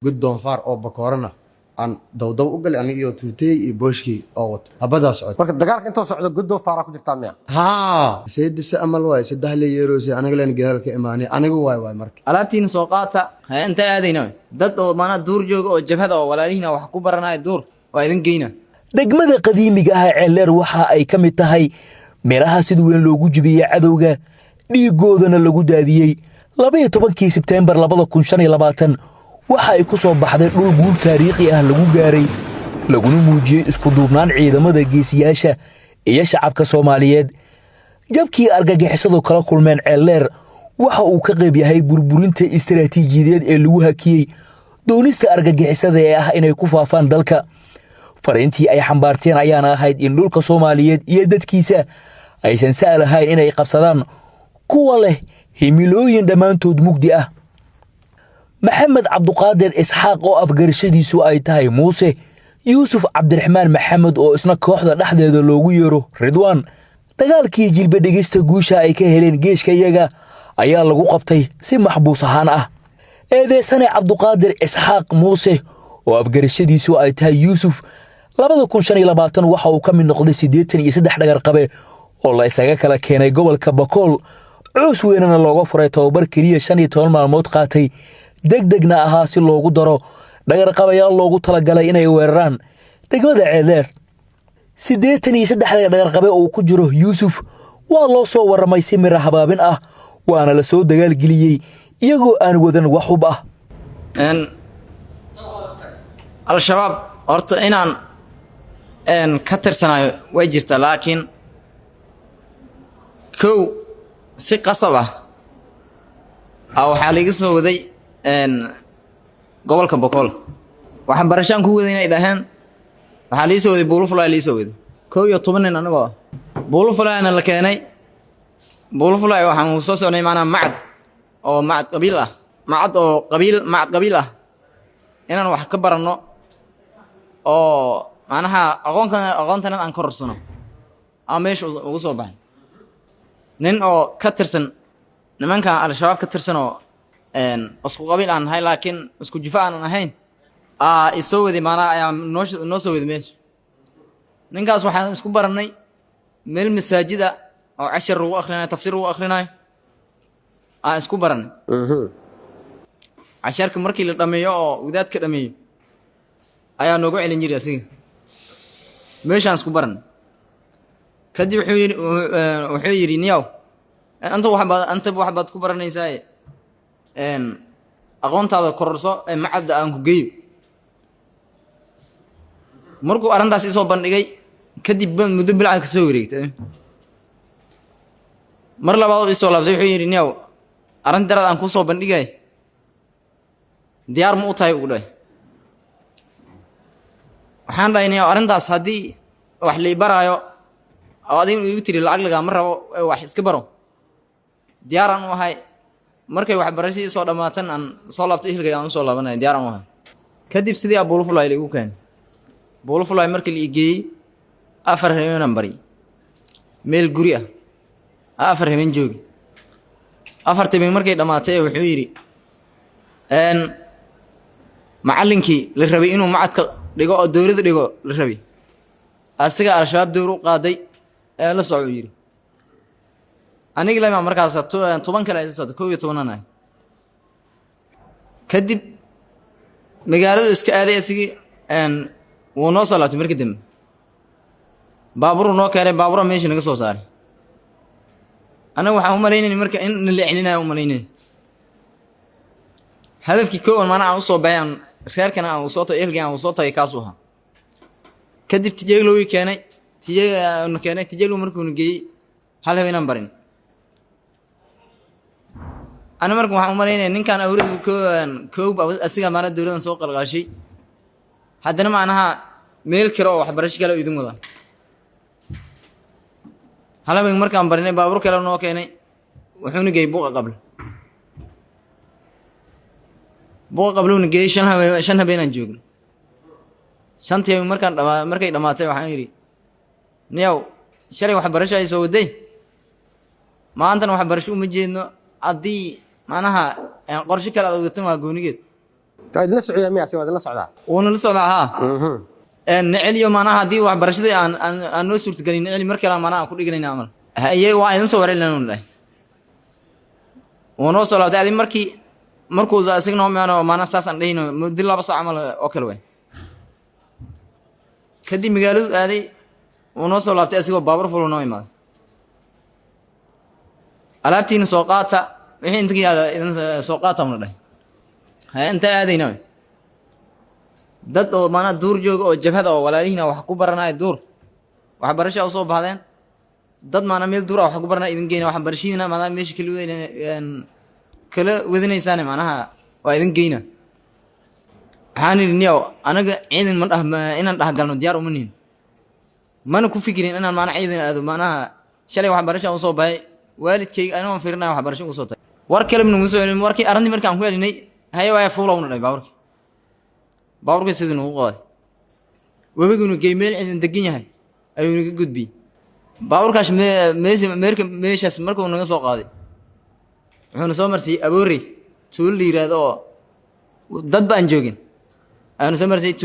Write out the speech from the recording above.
god doonfaar oo bakoorana aan dawdaw u galay aniga iyo tuutay iyo booshkii oo wato habadaas socod marka dagaalka inta socdo god doonfaar ku jirtaa miya seedisa amal waay saddex la yeeroosay aniga leen gaalka imaanay aniga waay marka alaabtiin soo qaata inta aadayna dad oo maana duur jooga oo jabhada oo walaalihiina wax ku baranay duur waa idin geeyna degmada qadiimiga ah Ceeldheer waxa ay ka mid tahay meelaha sida weyn loogu jibiyay cadowga dhiigoodana lagu daadiyay 12 Sebtembar 2025 waxa ay ku soo baxday dhul guul taariikhi ah lagu gaaray laguna muujiyay isku duubnaan ciidamada geesiyaasha iyo shacabka Soomaaliyeed jabkii argagixisadu kala kulmeen Ceeldheer waxa uu ka qayb yahay burburinta istiraatiijiyadeed ee lagu hakiyay doonista argagixisada ee ah inay ku faafaan dalka fariintii ay xambaarteen ayaana ahayd in dhulka Soomaaliyeed iyo dadkiisa aysan saalahayn inay qabsadaan kuwa leh himilooyin dhamaantood mugdi ah محمد عبد القادر إسحاق oo afgarashadiisu ay tahay Muuse Yuusuf Cabdiraxmaan Maxamed oo isna kooxda dhaxdeeda loogu yeero Ridwaan dagaalkii jilba dhigista guusha ay ka heleen geeshka iyaga ayaa lagu qabtay si maxbuus ahaan ah eedeysane Cabduqaadir Isxaaq Muuse oo afgarashadiisu ay tahay Yuusuf 2025 waxa uu ka mid noqday 83 dhagar qabe oo la isaga kala keenay gobolka Bakool cus weynana looga furay tababar kaliya 15 maalmood qaatay degdegna ahaa si loogu daro dhagar qabayaal loogu talagalay inay weeraraan degmada Ceeldheer 83 dhagar qabe oo ku jiro Yuusuf waa loo soo waramay si mira habaabin ah waana la soo dagaal geliyay iyagoo aan wadan wax hub ah al-shabaab horta inaan ka tirsanayo way jirtaa laakiin kow si qasab ah waxaa laga soo waday gobolka Bakool waxaan barashaan ku waday inay dhahaan waxaa la soo waday Buulufulay la soo waday 12 nin anagoo Buulufulayna la keenay Buulufulay waxaan soo soconay maana macad qabiil ah macad qabiil ah inaan wax ka barano oo maanaha aqoontan aan korsano meesha ugu soo baxay nin oo ka tirsan nimanka al-shabaab ka tirsan oo isku qabiil aan ahay laakiin isku jifa aan ahayn isoo waday maana ayaa noo soo waday meesha ninkaas waxaan isku baranay meel masaajida oo cashar ugu akhrinayo tafsiir ugu akhrinayo isku baranay casharka markii la dhameeyo oo wadaadka dhameeyo ayaa noogu celin jiray asiga meeshaan isku baranay kadib wuxuu yiri niyow anta wax baad ku baranaysaa aqoontaada kororso ee macad aan ku geeyo markuu arintaas isoo bandhigay kadib muddo bilaa ka soo wareegtay mar labaad isoo laabtay wuxuu yiri niyow arin darad aan ku soo bandhigay diyaar ma u tahay ugu dhahay waxaan dhahay niyow arintaas haddii wax la baraayo oo adigu igu tiri lacag laga ma rabo wax iska baro diyaar aan u ahay markay wax barashadii soo dhamaatan aan soo laabtay hilkay aan soo laabanay diyaar aan u ahay kadib sidii Buulufulay igu keen Buulufulay markii la igeeyay 4 habeen bari meel guri ah 4 habeen joogi 4 habeen markay dhamaatay wuxuu yiri macallinkii la rabay inuu macadka dhigo oo dawladda dhigo la rabay asiga al-shabaab dawr u qaaday la soo yiri aniga lama markaas 10 kale ay soo 12 ah kadib magaaladu iska aaday asigi wuu noo soo laabtay markii dambe baabuur noo keenay baabuur meesha naga soo saaray anaga waxaan u maleynay marka in la leexinayo u maleynay hadafkii koowan maana aan u soo baxay reerkana aan u soo tahay eelgan aan u soo tahay kaas waxa kadib tijeelo uu keenay tijeelo markuu geeyay hal habeenan barin ana markuu waxaan u maleynay ninkan awradu koob asiga maana dawladdan soo qalqaashay haddana maanaha meel kale oo waxbarasho kale idin wada hal habeen markaan barinay baabuur kale noo keenay wuxuuna geeyay buuqa qabluuna geeyay 5 habeenan joogno 5 habeen markay dhamaatay waxaan yiri niyow shalay waxbarasho ay soo waday maantana waxbarasho uma jeedno haddii maanaha qorshe kale aad wadato waa goonigeed قاعد لا سعودية مية سواد لا سعودة wuuna la socdaa haa necel iyo maanaha haddii waxbarashadii aan noo suurtagelin necel mar kale maanaha aan ku dhiganayna camal haye waa idin soo wareyn lahayn dhahay wuunoo soo laabtay adii markuu isagna maana maanaha saas aan dhahayno muddo 2 saac camal oo kale way kadib magaaladu aaday wuunoo soo laabtay asigoo baabuur fulo noo imaaday alaabtiina soo qaata wixii inta idin soo qaata una dhahay haye inta aadayna dad oo maana duur jooga oo jabhada oo walaalihiina wax ku baranay duur waxbarasho u soo baahdeen dad maana meel duur wax ku baranay idin geeyna waxbarashadiina maana meesha kala wadinaysaan maanaha waa idin geeyna waxaan idiniyo anaga ciidan ma dhahma inaan dhaxgalno diyaar uma nihin mana ku fikirin inaan maana ciidan aado maanaha shalay waxbarasho u soo baahay waalidkay anoo fiirnaa waxbarasho u soo tay war kale minu soo helin warkii arrintii markaan ku helinay haye waa fuulowna dhay baaburka sidii uu qaaday wabiguna geemeel ciidan degan yahay ayuu naga gudbiyay baaburkaas meeshaas markuu naga soo qaaday wuxuuna soo marsiyay aboorey tuul la yiraahdo dad baan joogin aanu soo marsiyay